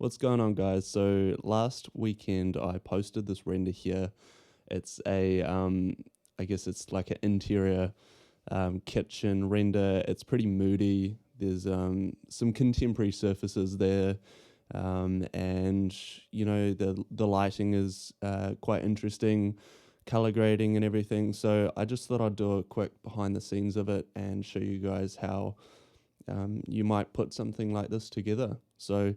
What's going on, guys? So last weekend I posted this render here. It's I guess it's like an interior kitchen render. It's pretty moody. There's some contemporary surfaces there, and the lighting is quite interesting, color grading and everything. So I just thought I'd do a quick behind the scenes of it and show you guys how you might put something like this together. So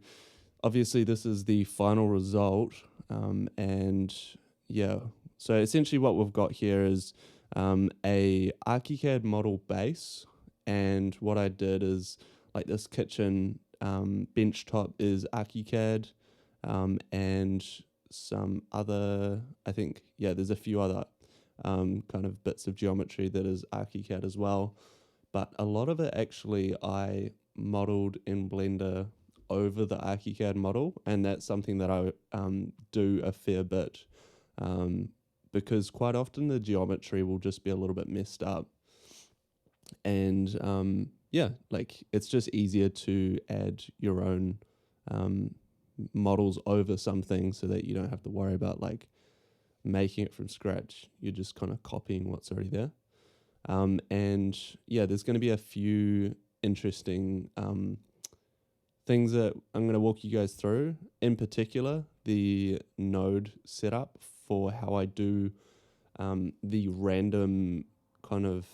obviously this is the final result, and yeah, so essentially what we've got here is a ArchiCAD model base, and what I did is like this kitchen bench top is ArchiCAD, and some other, I think, yeah, there's a few other kind of bits of geometry that is ArchiCAD as well, but a lot of it actually I modeled in Blender over the ArchiCAD model, and that's something that I do a fair bit, because quite often the geometry will just be a little bit messed up, and yeah, like it's just easier to add your own models over something so that you don't have to worry about like making it from scratch. You're just kind of copying what's already there. And yeah, there's going to be a few interesting things that I'm going to walk you guys through. In particular, the node setup for how I do the random kind of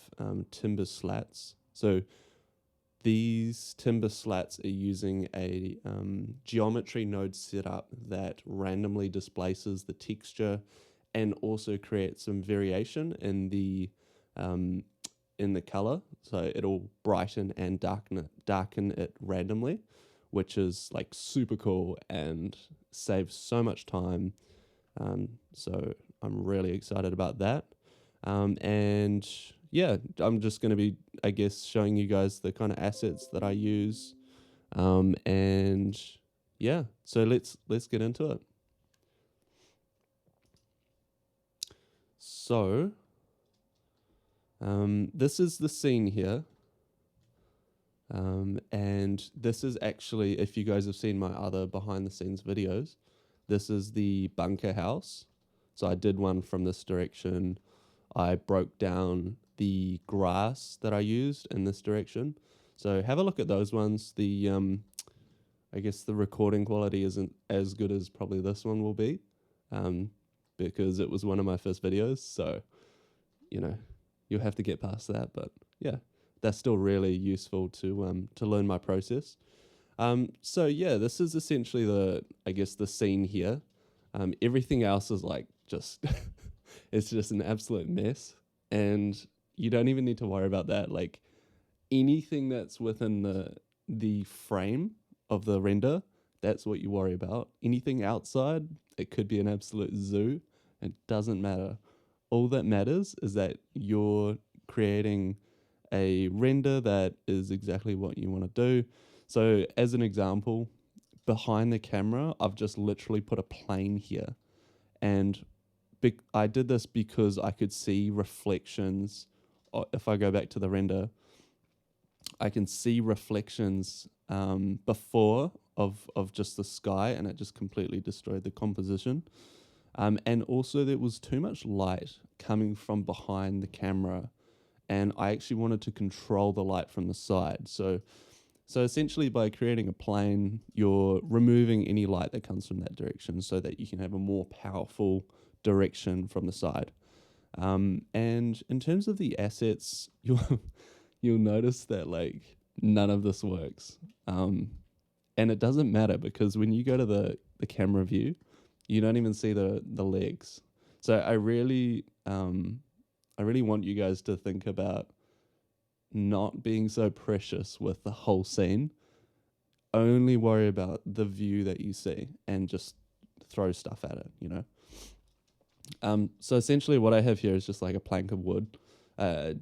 timber slats. So these timber slats are using a geometry node setup that randomly displaces the texture and also creates some variation in the color. So it'll brighten and darken it randomly, which is like super cool and saves so much time. So I'm really excited about that. And yeah, I'm just going to be, I guess, showing you guys the kind of assets that I use. And yeah, so let's get into it. So this is the scene here. And this is actually, if you guys have seen my other behind the scenes videos, this is the bunker house. So I did one from this direction. I broke down the grass that I used in this direction. So have a look at those ones. I guess the recording quality isn't as good as probably this one will be, because it was one of my first videos. So, you'll have to get past that. But yeah, that's still really useful to learn my process. So yeah, this is essentially the scene here. Everything else is like just it's just an absolute mess, and you don't even need to worry about that. Like anything that's within the frame of the render, that's what you worry about. Anything outside, it could be an absolute zoo. It doesn't matter. All that matters is that you're creating a render that is exactly what you want to do. So as an example, behind the camera, I've just literally put a plane here. And I did this because I could see reflections. If I go back to the render, I can see reflections before of just the sky, and it just completely destroyed the composition. And also there was too much light coming from behind the camera, and I actually wanted to control the light from the side. So essentially by creating a plane, you're removing any light that comes from that direction so that you can have a more powerful direction from the side. And in terms of the assets, you'll notice that like none of this works. And it doesn't matter because when you go to the camera view, you don't even see the legs. So I really want you guys to think about not being so precious with the whole scene. Only worry about the view that you see and just throw stuff at it. So essentially what I have here is just like a plank of wood. I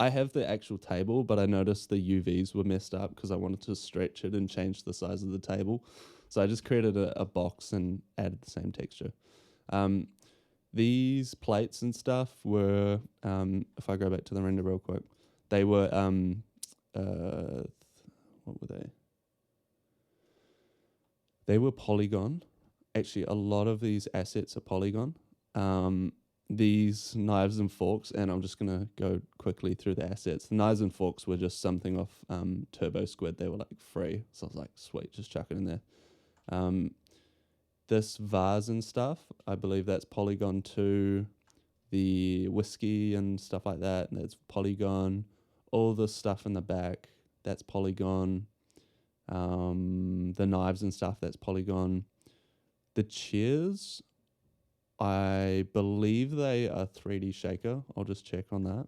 have the actual table, but I noticed the UVs were messed up because I wanted to stretch it and change the size of the table. So I just created a box and added the same texture. These plates and stuff were, if I go back to the render real quick, they were, what were they? They were Polygon. Actually, a lot of these assets are Polygon. These knives and forks, and I'm just going to go quickly through the assets. The knives and forks were just something off Turbo Squid. They were like free. So I was like, sweet, just chuck it in there. This vase and stuff, I believe that's Polygon 2. The whiskey and stuff like that, and that's Polygon. All the stuff in the back, that's Polygon. The knives and stuff, that's Polygon. The chairs, I believe they are 3D Shaker. I'll just check on that.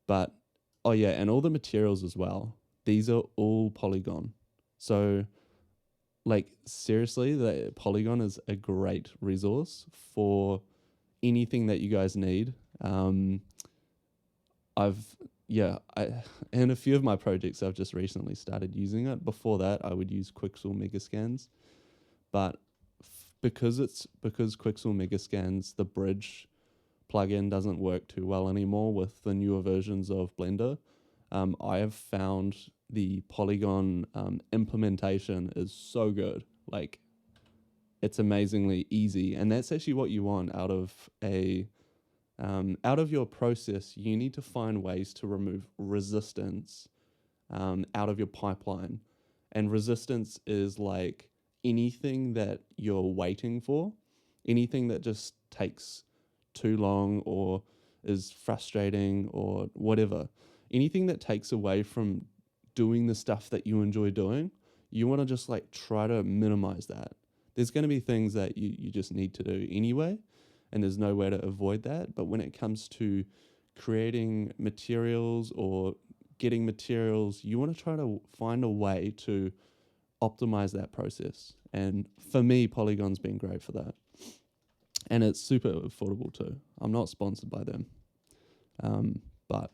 But, oh yeah, and all the materials as well. These are all Polygon. So, like, seriously, the Polygon is a great resource for anything that you guys need. In a few of my projects, I've just recently started using it. Before that, I would use Quixel Megascans, but because Quixel Megascans, the bridge plugin doesn't work too well anymore with the newer versions of Blender. I have found the Polygon implementation is so good. Like, it's amazingly easy, and that's actually what you want out of your process. You need to find ways to remove resistance out of your pipeline, and resistance is like anything that you're waiting for, anything that just takes too long or is frustrating or whatever, anything that takes away from doing the stuff that you enjoy doing. You want to just like try to minimize that. There's going to be things that you just need to do anyway, and there's no way to avoid that. But when it comes to creating materials or getting materials, you want to try to find a way to optimize that process. And for me, Polygon's been great for that. And it's super affordable too. I'm not sponsored by them. But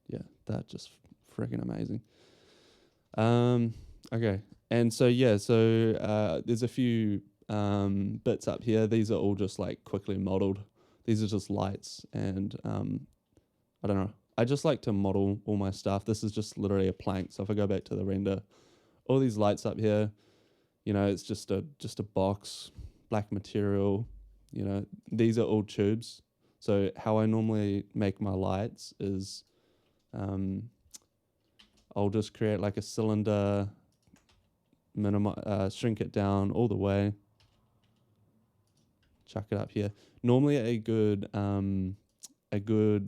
yeah, they're just freaking amazing. Okay. And so, there's a few bits up here. These are all just like quickly modeled. These are just lights, and I don't know. I just like to model all my stuff. This is just literally a plank. So if I go back to the render, all these lights up here, it's just a box, black material. These are all tubes. So how I normally make my lights is I'll just create like a cylinder, shrink it down all the way, chuck it up here. Normally a good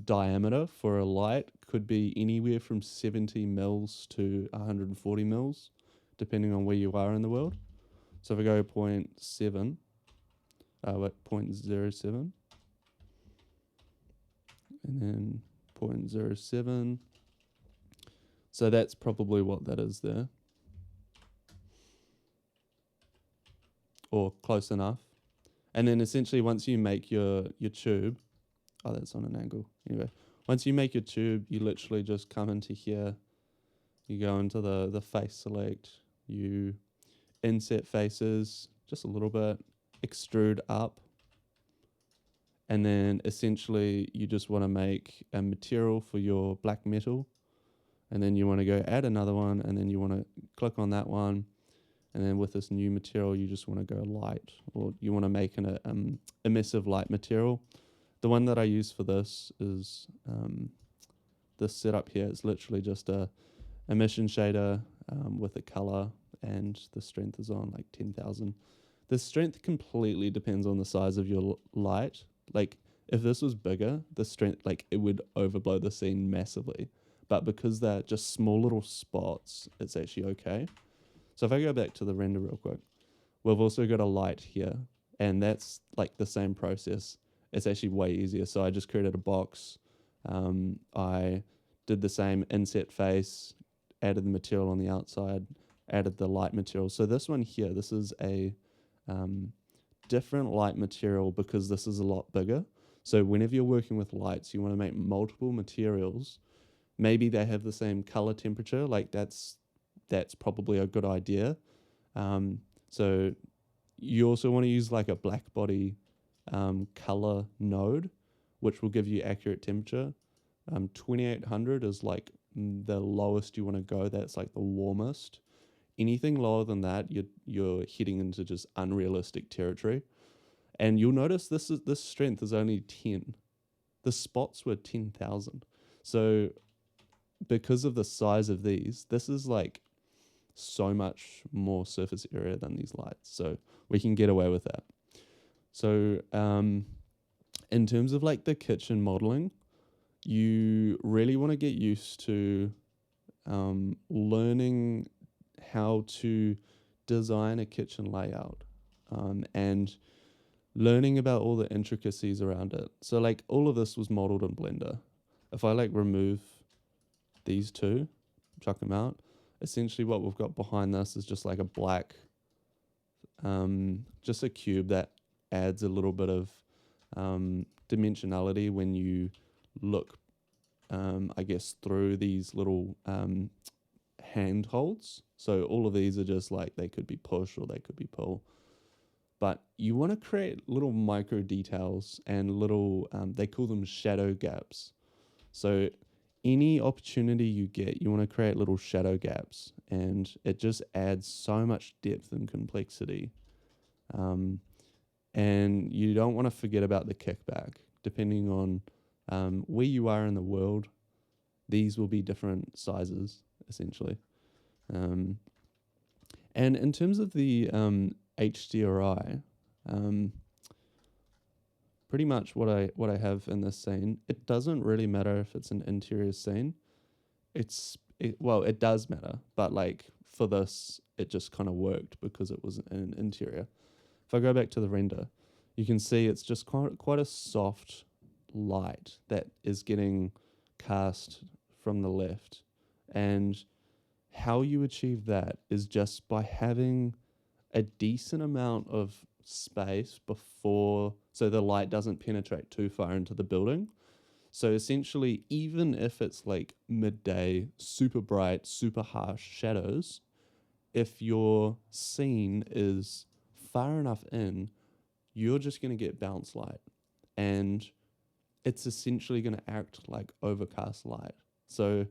diameter for a light could be anywhere from 70 mils to 140 mils, depending on where you are in the world. So if I go 0.07, and then 0.07, so that's probably what that is there, or close enough. And then essentially once you make your tube, oh, that's on an angle. Anyway, once you make your tube, you literally just come into here, you go into the face select, you inset faces just a little bit, extrude up, and then essentially you just want to make a material for your black metal, and then you want to go add another one, and then you want to click on that one, and then with this new material you just want to go light, or you want to make an emissive light material. The one that I use for this is this setup here. It's literally just a emission shader with a color, and the strength is on like 10,000. The strength completely depends on the size of your light. Like if this was bigger, the strength, like it would overblow the scene massively. But because they're just small little spots, it's actually okay. So if I go back to the render real quick, we've also got a light here, and that's like the same process. It's actually way easier. So I just created a box. I did the same inset face, added the material on the outside, added the light material. So this one here, this is a different light material because this is a lot bigger. So whenever you're working with lights, you want to make multiple materials. Maybe they have the same color temperature, like that's probably a good idea. So you also want to use like a black body color node, which will give you accurate temperature. 2800 is like the lowest you want to go. That's like the warmest. anything lower than that, you're heading into just unrealistic territory. And you'll notice this strength is only 10. The spots were 10,000. So because of the size of these, this is like so much more surface area than these lights. So we can get away with that. So in terms of like the kitchen modeling, you really want to get used to learning how to design a kitchen layout and learning about all the intricacies around it. So like all of this was modeled in Blender. If I like remove these two, chuck them out, essentially what we've got behind this is just like a black, just a cube that adds a little bit of dimensionality when you look, I guess, through these little handholds. So all of these are just like, they could be push or they could be pull. But you want to create little micro details and little, they call them shadow gaps. So any opportunity you get, you want to create little shadow gaps, and it just adds so much depth and complexity. And you don't want to forget about the kickback. Depending on where you are in the world, these will be different sizes, essentially. And in terms of the HDRI, pretty much what I have in this scene, it doesn't really matter if it's an interior scene. It does matter, but like for this, it just kind of worked because it was an interior. If I go back to the render, you can see it's just quite a soft light that is getting cast from the left. And how you achieve that is just by having a decent amount of space before, so the light doesn't penetrate too far into the building. So essentially, even if it's like midday, super bright, super harsh shadows, if your scene is far enough in, you're just going to get bounce light. And it's essentially going to act like overcast light. So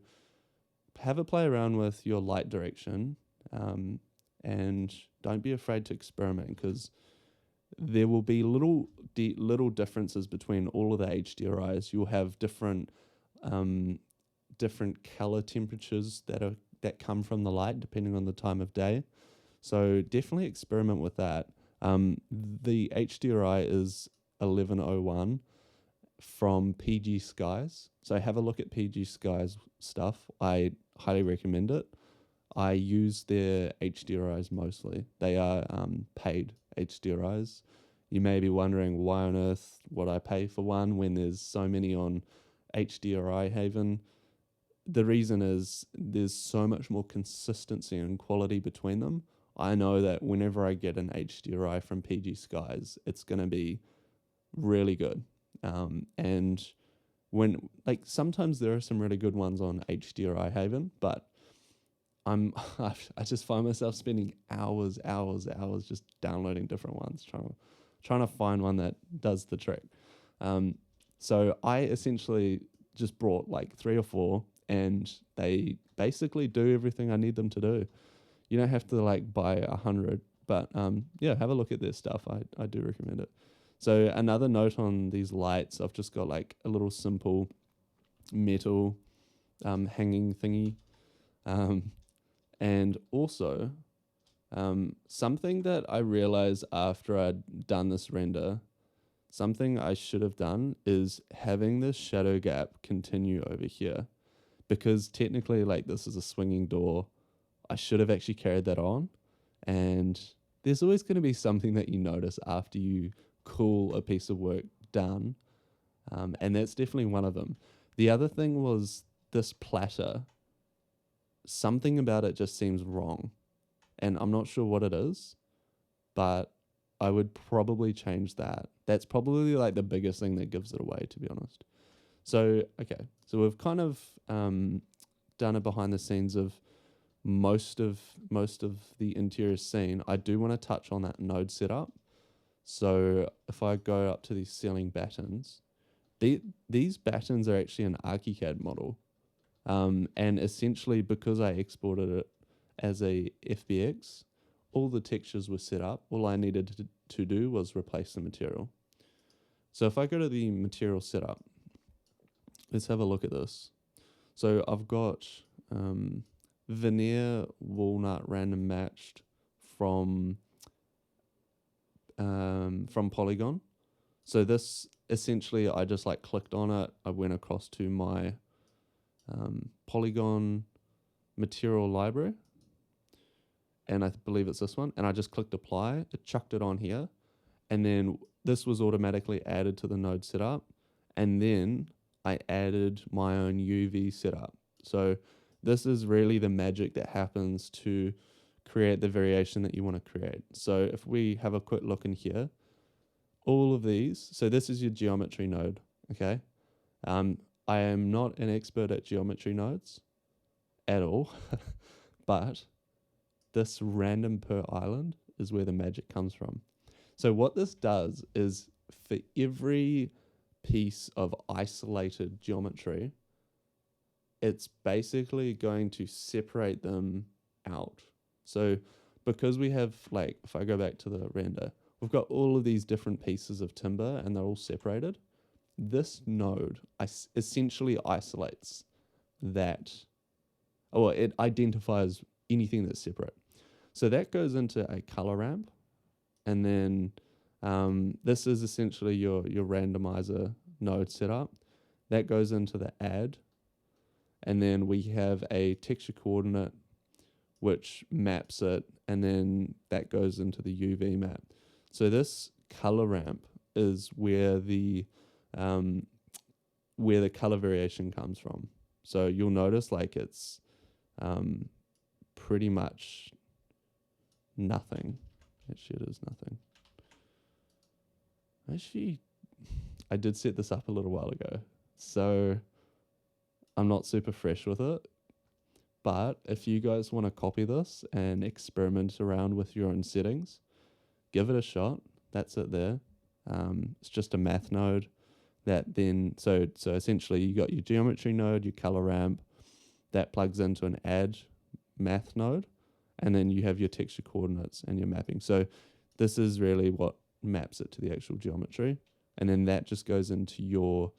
have a play around with your light direction, and don't be afraid to experiment, because there will be little differences between all of the HDRIs. You'll have different color temperatures that come from the light depending on the time of day. So definitely experiment with that. The HDRI is 1101 from PG Skies. So have a look at PG Skies stuff. I highly recommend it. I use their HDRIs mostly. They are paid HDRIs. You may be wondering why on earth would I pay for one when there's so many on HDRI Haven. The reason is there's so much more consistency and quality between them. I know that whenever I get an HDRI from PG Skies, it's going to be really good. And when, like, sometimes there are some really good ones on HDRI Haven, but I just find myself spending hours just downloading different ones, trying to find one that does the trick. So I essentially just brought like 3 or 4, and they basically do everything I need them to do. You don't have to like buy 100, but yeah, have a look at their stuff. I do recommend it. So another note on these lights, I've just got like a little simple metal hanging thingy. And also, something that I realized after I'd done this render, something I should have done is having this shadow gap continue over here, because technically, like, this is a swinging door. I should have actually carried that on, and there's always going to be something that you notice after you cool a piece of work done, and that's definitely one of them. The other thing was this platter. Something about it just seems wrong, and I'm not sure what it is, but I would probably change that. That's probably like the biggest thing that gives it away, to be honest. So, okay, so we've kind of done a behind the scenes of most of the interior scene. I do want to touch on that node setup. So if I go up to these ceiling battens, these battens are actually an ArchiCAD model. And essentially, because I exported it as a FBX. All the textures were set up. All I needed to do was replace the material. So if I go to the material setup, let's have a look at this. So I've got veneer walnut random matched from Polygon. So this essentially, I just like clicked on it. I went across to my Polygon material library, and I believe it's this one, and I just clicked apply. It chucked it on here, and then this was automatically added to the node setup, and then I added my own UV setup. So this is really the magic that happens to create the variation that you want to create. So if we have a quick look in here, all of these, so this is your geometry node, okay? I am not an expert at geometry nodes at all, but this random per island is where the magic comes from. So what this does is for every piece of isolated geometry, it's basically going to separate them out. So because we have, like, if I go back to the render, we've got all of these different pieces of timber and they're all separated. This node essentially isolates that, or it identifies anything that's separate. So that goes into a color ramp, and then this is essentially your randomizer node setup. That goes into the add, and then we have a texture coordinate which maps it, and then that goes into the UV map. So this color ramp is where the color variation comes from. So you'll notice like it's pretty much nothing. Actually, it is nothing. Actually, I did set this up a little while ago, so I'm not super fresh with it. But if you guys want to copy this and experiment around with your own settings, give it a shot. That's it there. It's just a math node that then, so essentially you got your geometry node, your color ramp, that plugs into an add math node, and then you have your texture coordinates and your mapping. So this is really what maps it to the actual geometry. And then that just goes into your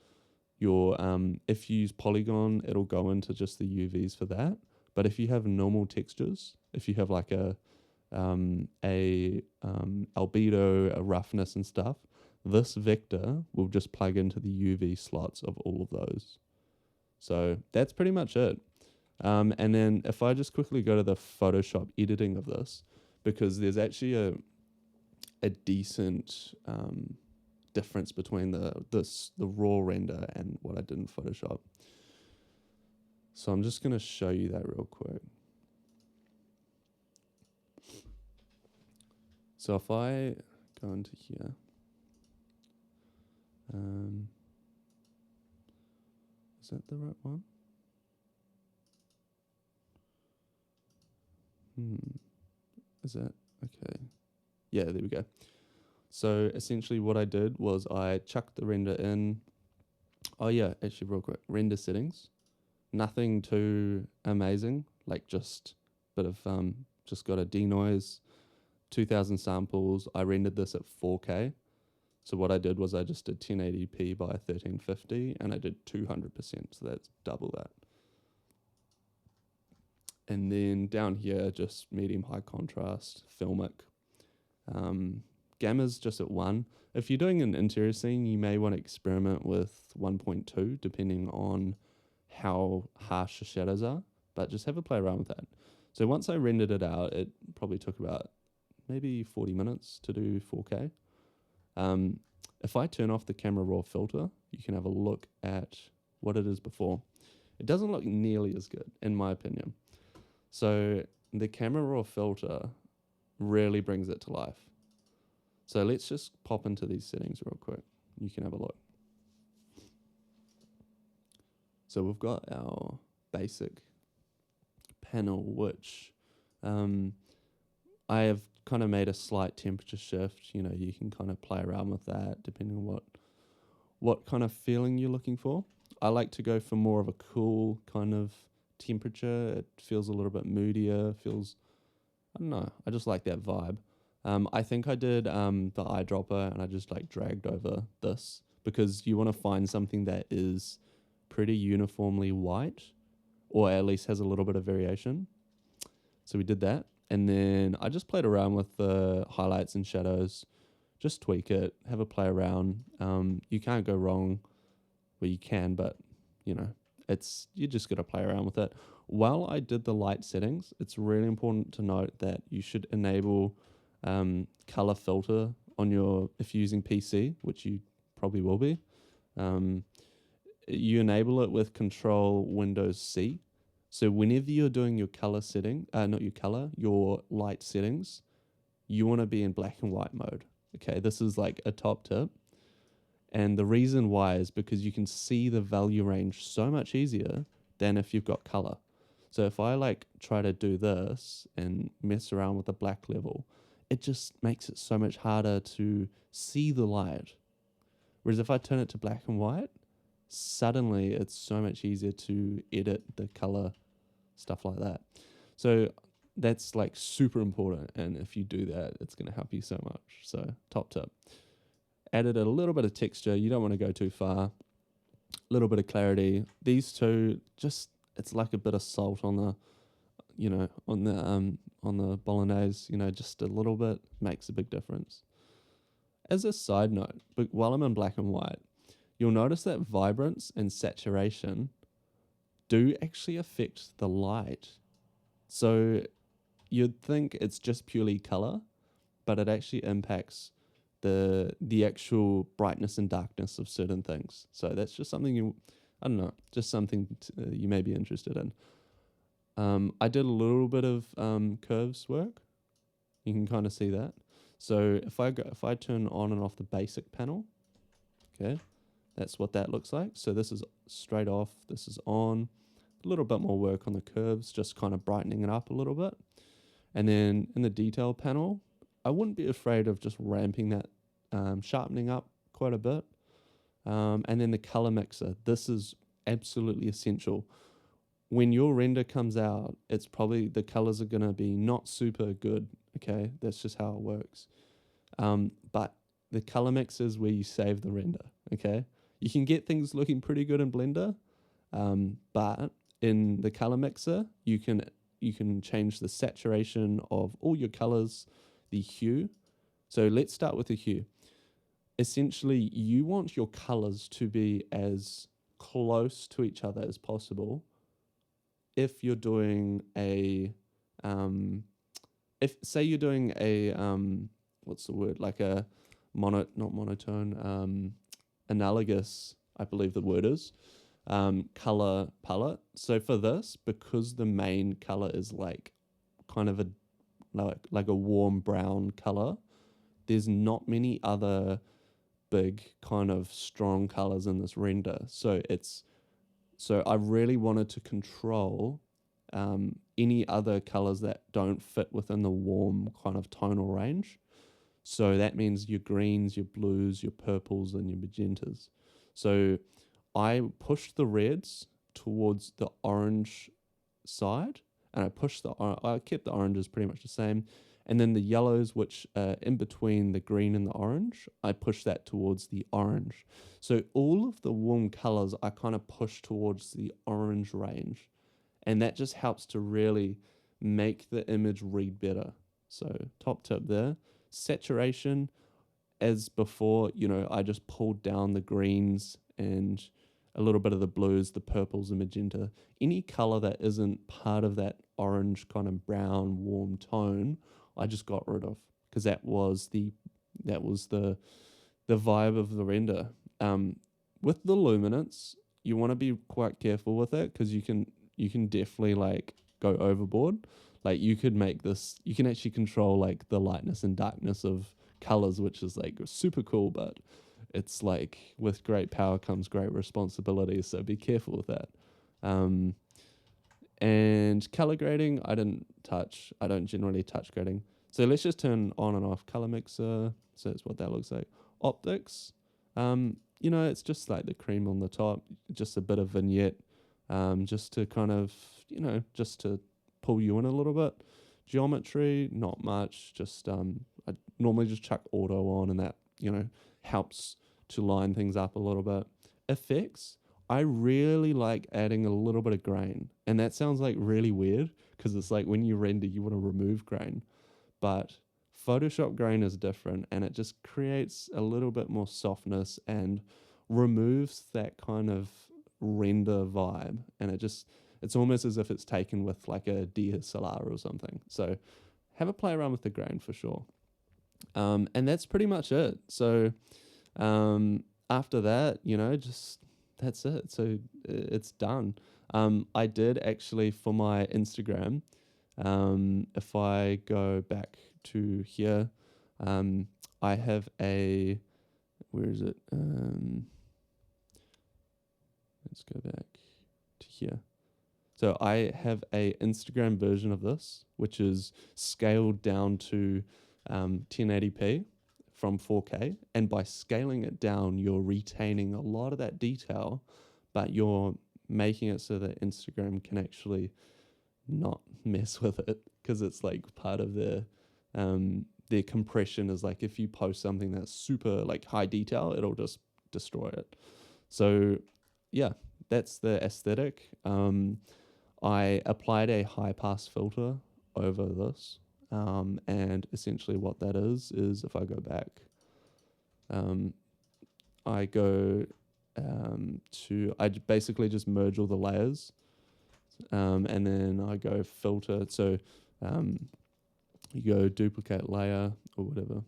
if you use Polygon, it'll go into just the UVs for that. But if you have normal textures, if you have like a albedo, a roughness and stuff, this vector will just plug into the UV slots of all of those. So that's pretty much it. And then if I just quickly go to the Photoshop editing of this, because there's actually a decent difference between the raw render and what I did in Photoshop. So I'm just going to show you that real quick. So if I go into here, is that the right one? Is that okay? Yeah, there we go. So essentially what I did was I chucked the render in. Oh yeah, actually real quick, render settings. Nothing too amazing, like just a bit of just got a denoise, 2000 samples. I rendered this at 4K. So what I did was I just did 1080p by 1350 and I did 200%, so that's double that. And then down here, just medium high contrast, filmic. Gamma's just at 1. If you're doing an interior scene, you may want to experiment with 1.2, depending on how harsh the shadows are, but just have a play around with that. So once I rendered it out, it probably took about maybe 40 minutes to do 4K. If I turn off the camera raw filter, you can have a look at what it is before. It doesn't look nearly as good, in my opinion. So the camera raw filter really brings it to life. So let's just pop into these settings real quick. You can have a look. So we've got our basic panel, which I have kind of made a slight temperature shift. You know, you can kind of play around with that depending on what kind of feeling you're looking for. I like to go for more of a cool kind of temperature. It feels a little bit moodier. Feels, I don't know. I just like that vibe. I think I did the eyedropper and I just like dragged over this because you want to find something that is pretty uniformly white or at least has a little bit of variation. So we did that. And then I just played around with the highlights and shadows, just tweak it, have a play around. You can't go wrong. Well, you can, but you know, you just got to play around with it. While I did the light settings, it's really important to note that you should enable color filter on if you're using PC, which you probably will be. You enable it with Control Windows C. So whenever you're doing your color setting, your light settings, you want to be in black and white mode. Okay, this is like a top tip. And the reason why is because you can see the value range so much easier than if you've got color. So if I like try to do this and mess around with the black level, it just makes it so much harder to see the light. Whereas if I turn it to black and white, suddenly it's so much easier to edit the color, stuff like that. So that's like super important. And if you do that, it's going to help you so much. So top tip. Added a little bit of texture. You don't want to go too far. A little bit of clarity. These two, just, it's like a bit of salt on the, on the bolognese, just a little bit makes a big difference. As a side note, but while I'm in black and white, you'll notice that vibrance and saturation do actually affect the light. So you'd think it's just purely color, but it actually impacts the actual brightness and darkness of certain things. So that's just something just something you may be interested in. I did a little bit of curves work. You can kind of see that. So if I turn on and off the basic panel, okay, that's what that looks like. So this is straight off, this is on. A little bit more work on the curves, just kind of brightening it up a little bit. And then in the detail panel, I wouldn't be afraid of just ramping that, sharpening up quite a bit. And then the color mixer, this is absolutely essential. When your render comes out, it's probably the colors are going to be not super good. Okay, that's just how it works. But the color mix is where you save the render. Okay, you can get things looking pretty good in Blender, but in the color mixer, you can change the saturation of all your colors, the hue. So let's start with the hue. Essentially, you want your colors to be as close to each other as possible. If you're doing say you're doing a what's the word, like a not monotone, analogous, I believe the word is, color palette. So for this, because the main color is like kind of like a warm brown color, there's not many other big kind of strong colors in this render. So I really wanted to control any other colors that don't fit within the warm kind of tonal range. So that means your greens, your blues, your purples, and your magentas. So I pushed the reds towards the orange side, and I kept the oranges pretty much the same. And then the yellows, which in between the green and the orange, I pushed that towards the orange. So all of the warm colors I kind of push towards the orange range. And that just helps to really make the image read better. So top tip there. Saturation, as before, I just pulled down the greens and a little bit of the blues, the purples and magenta. Any color that isn't part of that orange kind of brown warm tone, I just got rid of, because that was the vibe of the render. With the luminance, you want to be quite careful with it, because you can definitely like go overboard. Like you can actually control like the lightness and darkness of colors, which is like super cool, but it's like with great power comes great responsibility. So be careful with that. And color grading, I don't generally touch grading. So let's just turn on and off color mixer. So that's what that looks like. Optics, it's just like the cream on the top, just a bit of vignette. just to kind of, just to pull you in a little bit. Geometry, not much. Just I normally just chuck auto on, and that helps to line things up a little bit. Effects, I really like adding a little bit of grain, and that sounds like really weird because it's like when you render, you want to remove grain, but Photoshop grain is different, and it just creates a little bit more softness and removes that kind of render vibe, and it's almost as if it's taken with like a DSLR or something. So have a play around with the grain for sure. And that's pretty much it. So after that, just that's it. So it's done. I did actually for my Instagram. If I go back to here, I have where is it? Let's go back to here. So I have a Instagram version of this, which is scaled down to 1080p from 4K. And by scaling it down, you're retaining a lot of that detail, but you're making it so that Instagram can actually not mess with it, because it's like part of their compression is like if you post something that's super like high detail, it'll just destroy it. So yeah, that's the aesthetic. I applied a high pass filter over this, and essentially what that is if I go back, I go basically just merge all the layers, and then I go filter. So you go duplicate layer or whatever.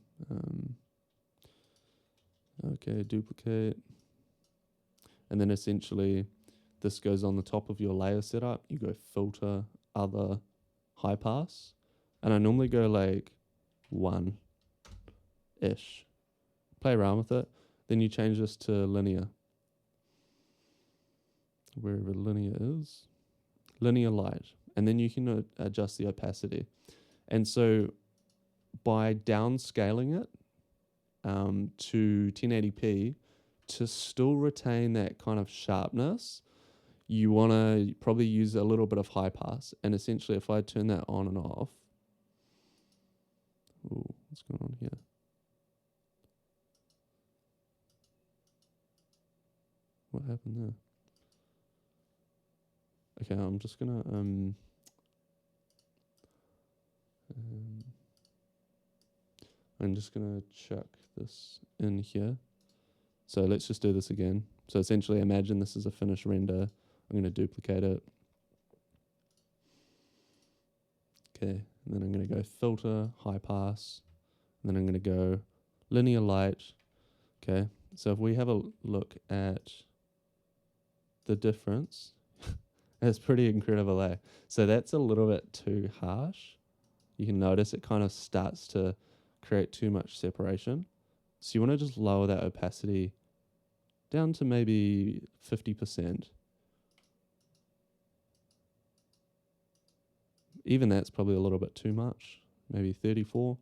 Okay, duplicate. And then essentially this goes on the top of your layer setup. You go filter, other, high pass. And I normally go like 1-ish. Play around with it. Then you change this to linear. Wherever linear is. Linear light. And then you can adjust the opacity. And so by downscaling it to 1080p, to still retain that kind of sharpness, you want to probably use a little bit of high pass. And essentially, if I turn that on and off, ooh, what's going on here? What happened there? Okay, I'm just gonna I'm just gonna chuck this in here. So let's just do this again. So essentially, imagine this is a finished render. I'm going to duplicate it. Okay, and then I'm going to go filter, high pass, and then I'm going to go linear light. Okay, so if we have a look at the difference, it's pretty incredible, eh? So that's a little bit too harsh. You can notice it kind of starts to create too much separation. So you want to just lower that opacity down to maybe 50%. Even that's probably a little bit too much, maybe 34.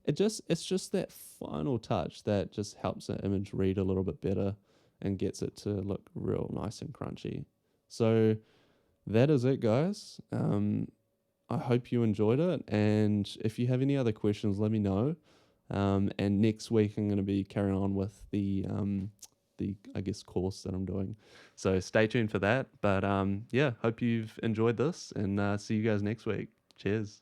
It's just that final touch that just helps the image read a little bit better and gets it to look real nice and crunchy. So that is it, guys. I hope you enjoyed it, and if you have any other questions, let me know. And next week I'm going to be carrying on with the I guess course that I'm doing. So stay tuned for that. But yeah, hope you've enjoyed this, and see you guys next week. Cheers.